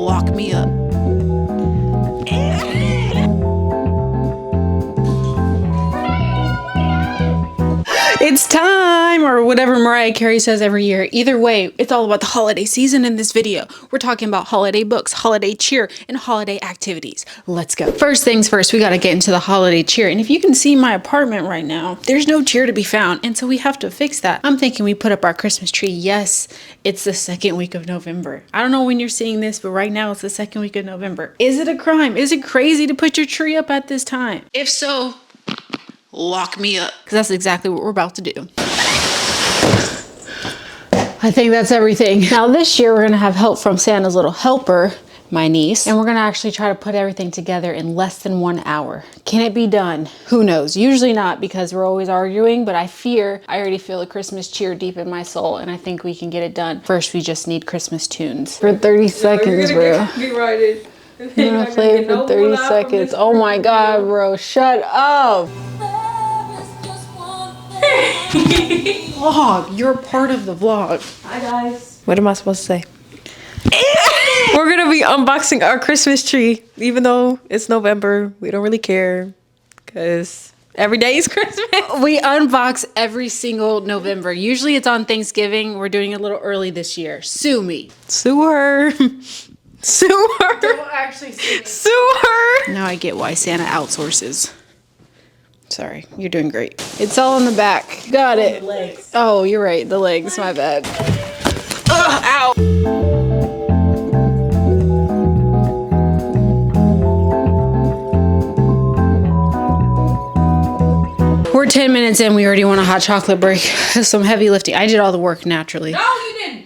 lock me up. It's time, or whatever Mariah Carey says every year. Either way, it's all about the holiday season in this video. We're talking about holiday books, holiday cheer, and holiday activities. Let's go. First things first, we gotta get into the holiday cheer. And if you can see my apartment right now, there's no cheer to be found. And so we have to fix that. I'm thinking we put up our Christmas tree. Yes, it's the second week of November. I don't know when you're seeing this, but right now it's the second week of November. Is it a crime? Is it crazy to put your tree up at this time? If so, lock me up, because that's exactly what we're about to do. I think that's everything. Now this year we're gonna have help from Santa's little helper, my niece, and we're gonna actually try to put everything together in less than 1 hour. Can it be done? Who knows? Usually not, because we're always arguing, but I already feel a Christmas cheer deep in my soul, and I think we can get it done. First, we just need Christmas tunes. For 30 seconds, bro. Copyrighted. I'm gonna play it for 30 seconds. Oh my God, bro, shut up. Vlog, you're part of the vlog. Hi guys. What am I supposed to say? We're gonna be unboxing our Christmas tree, even though it's November. We don't really care, because every day is Christmas. We unbox every single November. Usually it's on Thanksgiving. We're doing it a little early this year. Sue me. Sue her. Sue her. Don't actually sue me. Sue her. Now I get why Santa outsources. Sorry, you're doing great. It's all in the back. Got it. Legs. Oh, you're right. The legs, my bad. Ugh, ow. We're 10 minutes in. We already want a hot chocolate break. Some heavy lifting. I did all the work naturally. No, you didn't.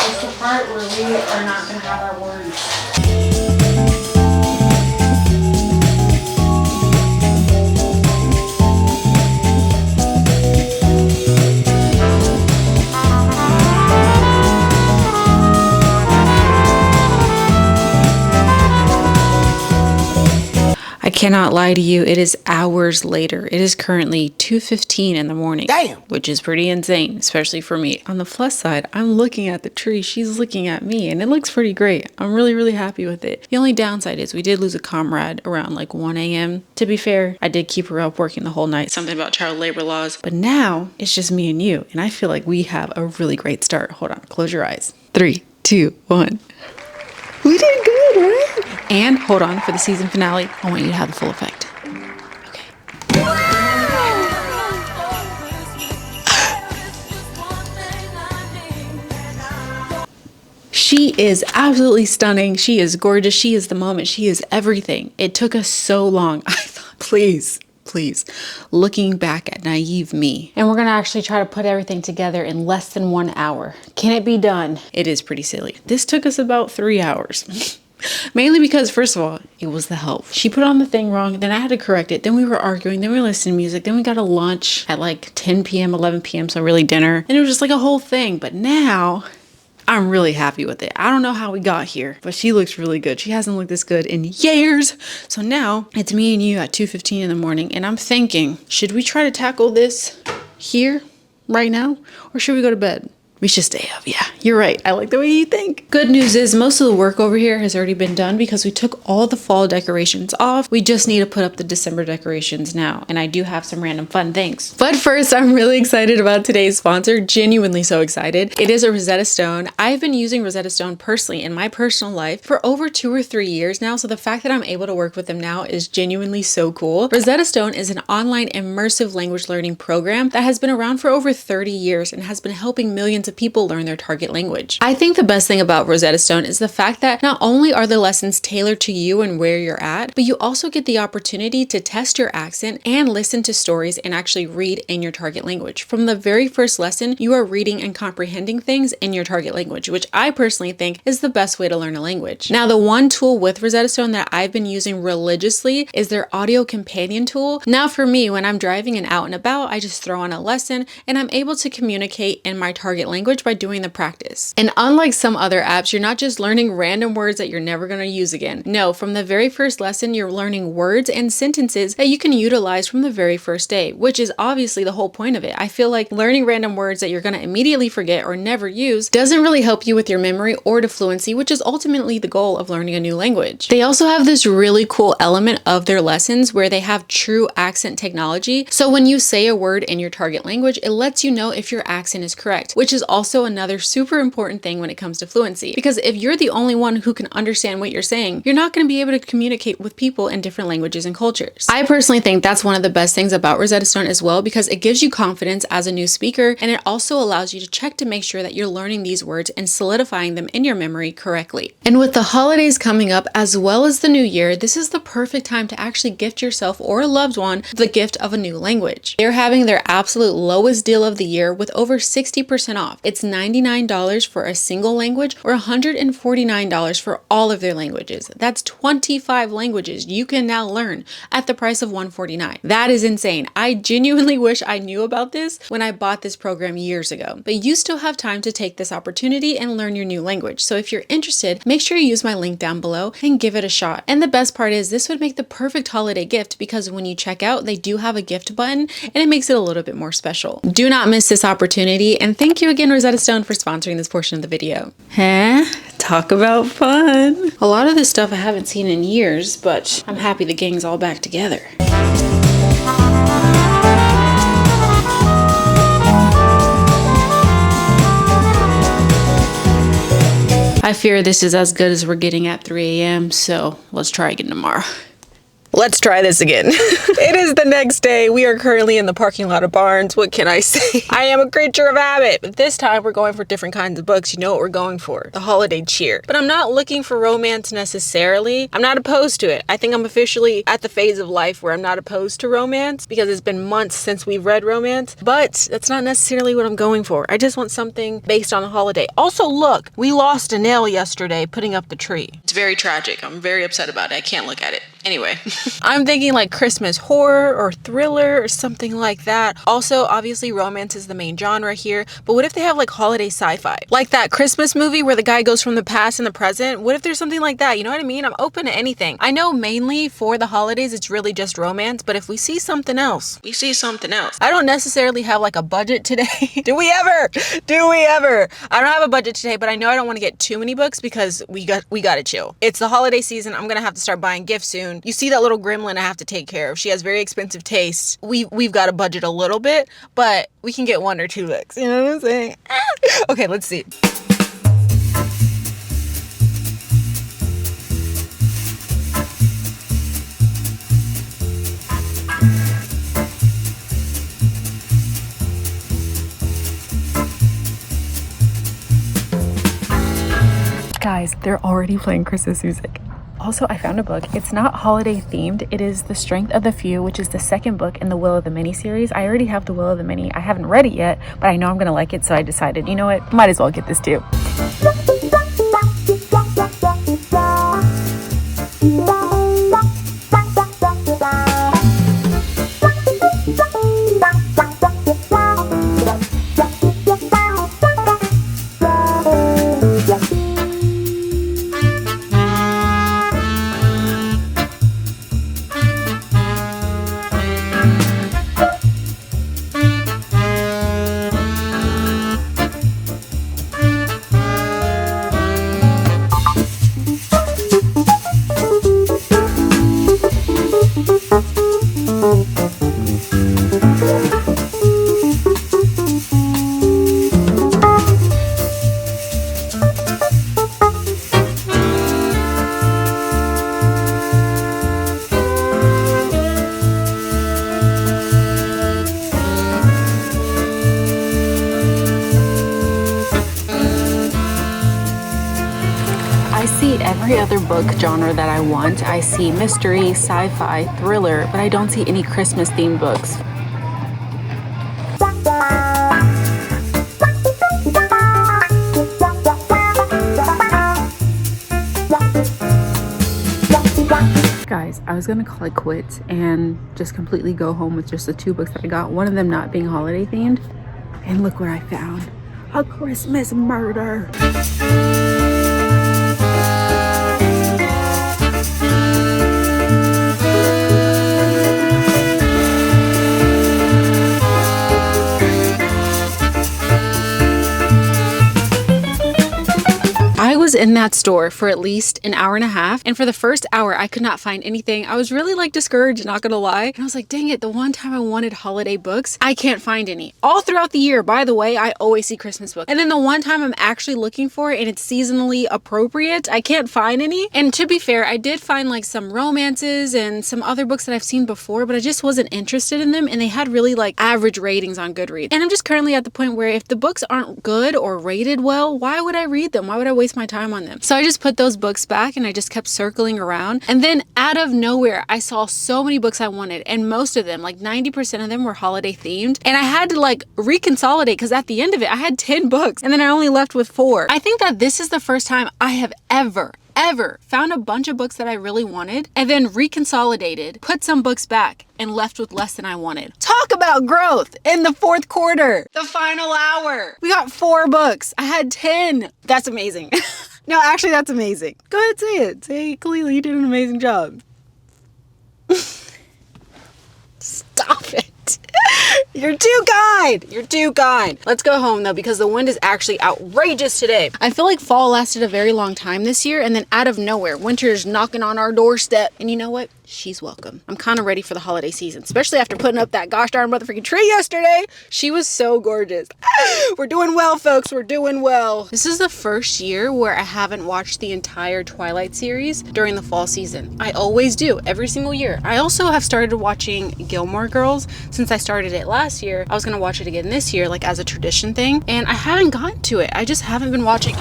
It's the part where we are not going to have our words. I cannot lie to you, it is hours later. It is currently 2:15 in the morning. Damn. Which is pretty insane, especially for me. On the plus side, I'm looking at the tree, she's looking at me, and it looks pretty great. I'm really, really happy with it. The only downside is we did lose a comrade around like 1 a.m. To be fair, I did keep her up working the whole night. Something about child labor laws. But now, it's just me and you, and I feel like we have a really great start. Hold on, close your eyes. 3, 2, 1. We did good, right? And hold on, for the season finale, I want you to have the full effect. Okay. She is absolutely stunning. She is gorgeous. She is the moment. She is everything. It took us so long. I thought, please, looking back at naive me. And we're gonna actually try to put everything together in less than 1 hour. Can it be done? It is pretty silly. This took us about 3 hours. Mainly because, first of all, it was the help. She put on the thing wrong, then I had to correct it. Then we were arguing, then we were listening to music, then we got a lunch at like 10 p.m., 11 p.m., so really dinner. And it was just like a whole thing. But now, I'm really happy with it. I don't know how we got here, but she looks really good. She hasn't looked this good in years. So now it's me and you at 2:15 in the morning, and I'm thinking, should we try to tackle this here right now, or should we go to bed? We should stay up. Yeah, you're right. I like the way you think. Good news is most of the work over here has already been done because we took all the fall decorations off. We just need to put up the December decorations now. And I do have some random fun things. But first, I'm really excited about today's sponsor. Genuinely so excited. It is a Rosetta Stone. I've been using Rosetta Stone personally in my personal life for over 2 or 3 years now. So the fact that I'm able to work with them now is genuinely so cool. Rosetta Stone is an online immersive language learning program that has been around for over 30 years and has been helping millions of people learn their target language. I think the best thing about Rosetta Stone is the fact that not only are the lessons tailored to you and where you're at, but you also get the opportunity to test your accent and listen to stories and actually read in your target language. From the very first lesson, you are reading and comprehending things in your target language, which I personally think is the best way to learn a language. Now, the one tool with Rosetta Stone that I've been using religiously is their audio companion tool. Now, for me, when I'm driving and out and about, I just throw on a lesson and I'm able to communicate in my target language by doing the practice. And unlike some other apps, you're not just learning random words that you're never going to use again. No, from the very first lesson, you're learning words and sentences that you can utilize from the very first day, which is obviously the whole point of it. I feel like learning random words that you're going to immediately forget or never use doesn't really help you with your memory or to fluency, which is ultimately the goal of learning a new language. They also have this really cool element of their lessons where they have true accent technology. So when you say a word in your target language, it lets you know if your accent is correct, which is also another super important thing when it comes to fluency. Because if you're the only one who can understand what you're saying, you're not going to be able to communicate with people in different languages and cultures. I personally think that's one of the best things about Rosetta Stone as well, because it gives you confidence as a new speaker, and it also allows you to check to make sure that you're learning these words and solidifying them in your memory correctly. And with the holidays coming up, as well as the new year, this is the perfect time to actually gift yourself or a loved one the gift of a new language. They're having their absolute lowest deal of the year with over 60% off. It's $99 for a single language or $149 for all of their languages. That's 25 languages you can now learn at the price of $149. That is insane. I genuinely wish I knew about this when I bought this program years ago, but you still have time to take this opportunity and learn your new language. So if you're interested, make sure you use my link down below and give it a shot. And the best part is this would make the perfect holiday gift, because when you check out, they do have a gift button and it makes it a little bit more special. Do not miss this opportunity, and thank you again, Rosetta Stone, for sponsoring this portion of the video. Talk about fun. A lot of this stuff I haven't seen in years, but I'm happy the gang's all back together. I fear this is as good as we're getting at 3 a.m., so let's try again tomorrow. Let's try this again. It is the next day. We are currently in the parking lot of Barnes. What can I say? I am a creature of habit. But this time we're going for different kinds of books. You know what we're going for. The holiday cheer. But I'm not looking for romance necessarily. I'm not opposed to it. I think I'm officially at the phase of life where I'm not opposed to romance, because it's been months since we've read romance. But that's not necessarily what I'm going for. I just want something based on the holiday. Also, look, we lost a nail yesterday putting up the tree. It's very tragic. I'm very upset about it. I can't look at it. Anyway, I'm thinking like Christmas horror or thriller or something like that. Also, obviously romance is the main genre here, but what if they have like holiday sci-fi? Like that Christmas movie where the guy goes from the past and the present? What if there's something like that? You know what I mean? I'm open to anything. I know mainly for the holidays, it's really just romance, but if we see something else, we see something else. I don't necessarily have like a budget today. Do we ever? Do we ever? I don't have a budget today, but I know I don't want to get too many books because we gotta chill. It's the holiday season. I'm gonna have to start buying gifts soon. You see that little gremlin I have to take care of. She has very expensive tastes. We've got to budget a little bit, but we can get 1 or 2 books. You know what I'm saying? Okay, let's see. Guys, they're already playing Christmas music. Also, I found a book. It's not holiday themed. It is The Strength of the Few, which is the second book in the Will of the Many series. I already have the Will of the Many. I haven't read it yet, but I know I'm gonna like it, so I decided, you know what? Might as well get this too. every other book genre that I want. I see mystery, sci-fi, thriller, but I don't see any Christmas themed books. Guys, I was gonna call it quits and just completely go home with just the 2 books that I got, one of them not being holiday themed. And look what I found. A Christmas Murder. I was in that store for at least an hour and a half, and for the first hour I could not find anything. I was really like discouraged, not gonna lie, and I was like, dang it, the one time I wanted holiday books, I can't find any. All throughout the year, by the way, I always see Christmas books, and then the one time I'm actually looking for it and it's seasonally appropriate, I can't find any. And to be fair, I did find like some romances and some other books that I've seen before, but I just wasn't interested in them, and they had really like average ratings on Goodreads. And I'm just currently at the point where if the books aren't good or rated well, why would I read them? Why would I waste my time on them? So I just put those books back and I just kept circling around, and then out of nowhere I saw so many books I wanted, and most of them, like 90% of them, were holiday themed, and I had to like reconsolidate because at the end of it I had 10 books and then I only left with 4. I think that this is the first time I have ever found a bunch of books that I really wanted and then reconsolidated, put some books back, and left with less than I wanted. Talk about growth in the 4th quarter, the final hour. We got 4 books. I had 10. That's amazing. No, actually, that's amazing. Go ahead, say it. Say, Kalila, you did an amazing job. Stop it. You're too kind. You're too kind. Let's go home though, because the wind is actually outrageous today. I feel like fall lasted a very long time this year, and then out of nowhere, winter is knocking on our doorstep. And you know what? She's welcome. I'm kind of ready for the holiday season, especially after putting up that gosh darn motherfucking tree yesterday. She was so gorgeous. We're doing well, folks. We're doing well. This is the first year where I haven't watched the entire Twilight series during the fall season. I always do, every single year. I also have started watching Gilmore Girls since I started it last year. I was gonna watch it again this year, like as a tradition thing, and I haven't gotten to it. I just haven't been watching.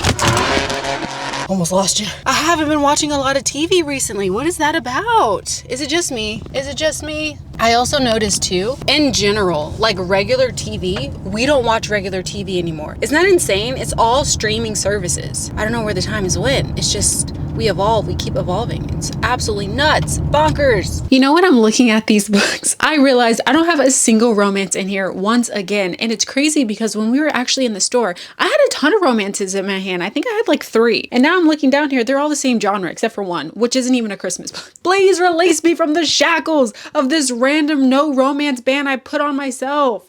Almost lost you. I haven't been watching a lot of TV recently. What is that about? Is it just me? Is it just me? I also noticed too, in general, like regular TV, we don't watch regular TV anymore. Isn't that insane? It's all streaming services. I don't know where the time is when. It's just, we evolve, we keep evolving. It's absolutely nuts, bonkers. You know, when I'm looking at these books, I realized I don't have a single romance in here once again. And it's crazy because when we were actually in the store, I had a ton of romances in my hand. I think I had like 3. And now I'm looking down here, they're all the same genre except for one, which isn't even a Christmas book. Please release me from the shackles of this random no romance ban I put on myself.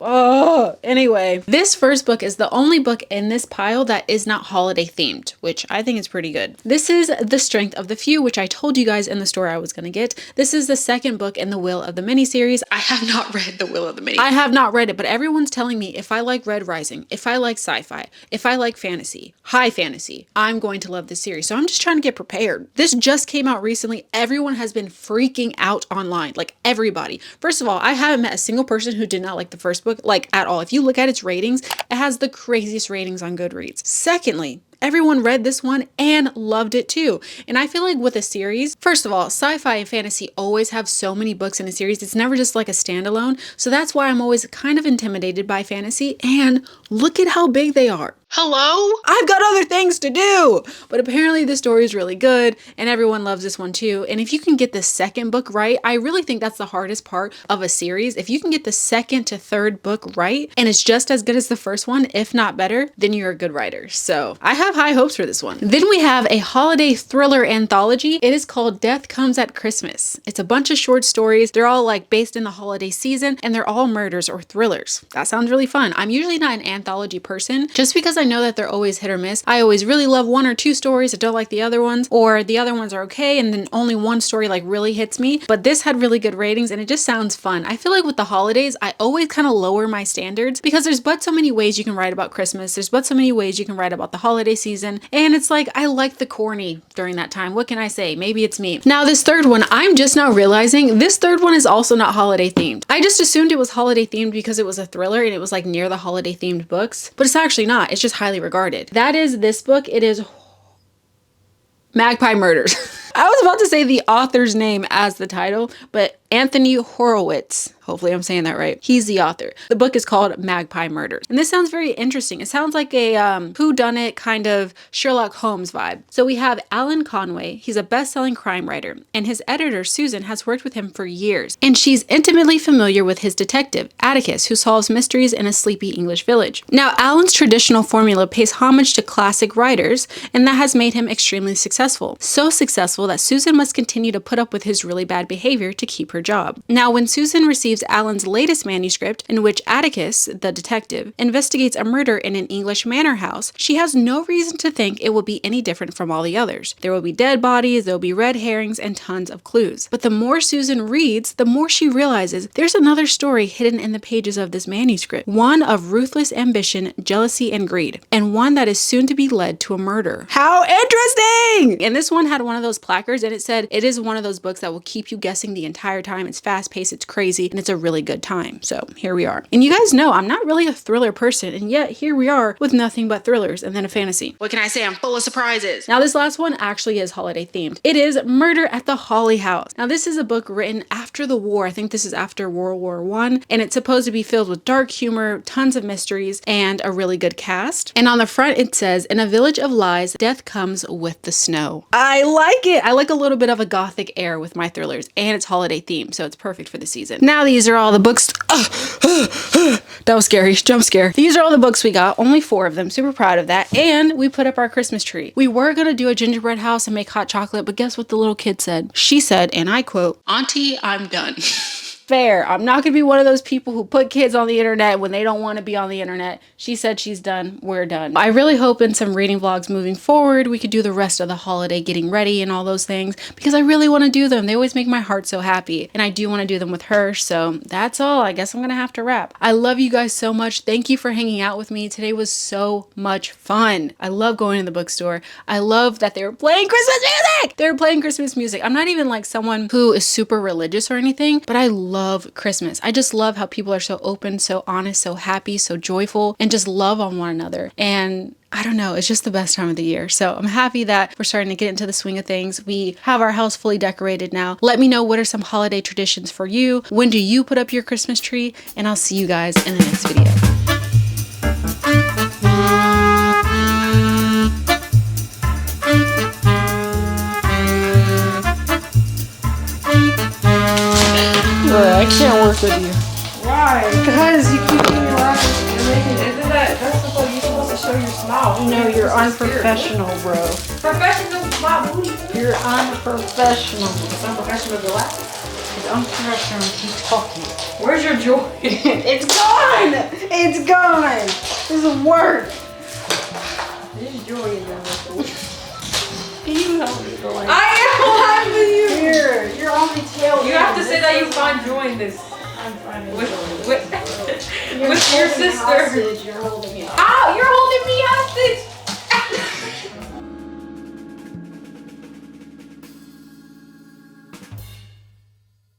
Anyway, this first book is the only book in this pile that is not holiday themed, which I think is pretty good. This is The Strength of the Few, which I told you guys in the store I was going to get. This is the second book in the Will of the miniseries. I have not read the Will of the Mini. I have not read it, but everyone's telling me if I like Red Rising, if I like sci-fi, if I like fantasy, high fantasy, I'm going to love this series. So I'm just trying to get prepared. This just came out recently. Everyone has been freaking out online, like everybody. First of all, I haven't met a single person who did not like the first book, like at all. If you look at its ratings, it has the craziest ratings on Goodreads. Secondly, everyone read this one and loved it too. And I feel like with a series, first of all, sci-fi and fantasy always have so many books in a series. It's never just like a standalone. So that's why I'm always kind of intimidated by fantasy. And look at how big they are. Hello? I've got other things to do. But apparently the story is really good and everyone loves this one too. And if you can get the second book right, I really think that's the hardest part of a series. If you can get the second to third book right and it's just as good as the first one, if not better, then you're a good writer. So I have high hopes for this one. Then we have a holiday thriller anthology. It is called Death Comes at Christmas. It's a bunch of short stories. They're all like based in the holiday season and they're all murders or thrillers. That sounds really fun. I'm usually not an anthology person just because I know that they're always hit or miss. I always really love 1 or 2 stories. I don't like the other ones, or the other ones are okay and then only one story like really hits me. But this had really good ratings and it just sounds fun. I feel like with the holidays, I always kind of lower my standards because there's but so many ways you can write about Christmas. There's but so many ways you can write about the holiday season. And it's like, I like the corny during that time. What can I say? Maybe it's me. Now this third one, I'm just now realizing this third one is also not holiday themed. I just assumed it was holiday themed because it was a thriller and it was like near the holiday themed books, but it's actually not. It's just highly regarded. That is this book. It is Magpie Murders. I was about to say the author's name as the title, but Anthony Horowitz, hopefully I'm saying that right, he's the author. The book is called Magpie Murders. And this sounds very interesting. It sounds like a whodunit kind of Sherlock Holmes vibe. So we have Alan Conway. He's a best-selling crime writer, and his editor, Susan, has worked with him for years. And she's intimately familiar with his detective, Atticus, who solves mysteries in a sleepy English village. Now, Alan's traditional formula pays homage to classic writers, and that has made him extremely successful. So successful that Susan must continue to put up with his really bad behavior to keep her job. Now, when Susan receives Alan's latest manuscript, in which Atticus, the detective, investigates a murder in an English manor house, she has no reason to think it will be any different from all the others. There will be dead bodies, there will be red herrings, and tons of clues. But the more Susan reads, the more she realizes there's another story hidden in the pages of this manuscript. One of ruthless ambition, jealousy, and greed. And one that is soon to be led to a murder. How interesting! And this one had one of those placards, and it said, it is one of those books that will keep you guessing the entire time. It's fast-paced, it's crazy, and it's a really good time. So here we are. And you guys know I'm not really a thriller person, and yet here we are with nothing but thrillers and then a fantasy. What can I say? I'm full of surprises. Now this last one actually is holiday themed. It is Murder at the Holly House. Now this is a book written after the war. I think this is after World War I, and it's supposed to be filled with dark humor, tons of mysteries, and a really good cast. And on the front it says, in a village of lies, death comes with the snow. I like it. I like a little bit of a gothic air with my thrillers, and it's holiday themed, so it's perfect for the season. Now these are all the books. That was scary. Jump scare. These are all the books we got. Only 4 of them. Super proud of that. And we put up our Christmas tree. We were going to do a gingerbread house and make hot chocolate, but guess what the little kid said? She said, and I quote, "Auntie, I'm done." Fair. I'm not going to be one of those people who put kids on the internet when they don't want to be on the internet. She said she's done. We're done. I really hope in some reading vlogs moving forward, we could do the rest of the holiday getting ready and all those things, because I really want to do them. They always make my heart so happy, and I do want to do them with her. So that's all. I guess I'm going to have to wrap. I love you guys so much. Thank you for hanging out with me. Today was so much fun. I love going to the bookstore. I love that they were playing Christmas music. They were playing Christmas music. I'm not even like someone who is super religious or anything, but I love Christmas. I just love how people are so open, so honest, so happy, so joyful, and just love on one another. And I don't know, it's just the best time of the year. So I'm happy that we're starting to get into the swing of things. We have our house fully decorated now. Let me know, what are some holiday traditions for you? When do you put up your Christmas tree? And I'll see you guys in the next video. I can't work with you. Why? Because you keep doing your eyes. Isn't that's the way you're supposed to show your smile? No, you're unprofessional, bro. Professional smile. You're unprofessional. It's unprofessional to laugh. It's unprofessional to keep talking. Where's your joy? It's gone! It's gone! This doesn't work. There's joy in that. Can you help me go like I am helping you! Here, you're on the tail. You have to say that you find joy in this. I'm finding With joy. your sister. Hostage. You're holding me hostage. Ow! You're holding me hostage!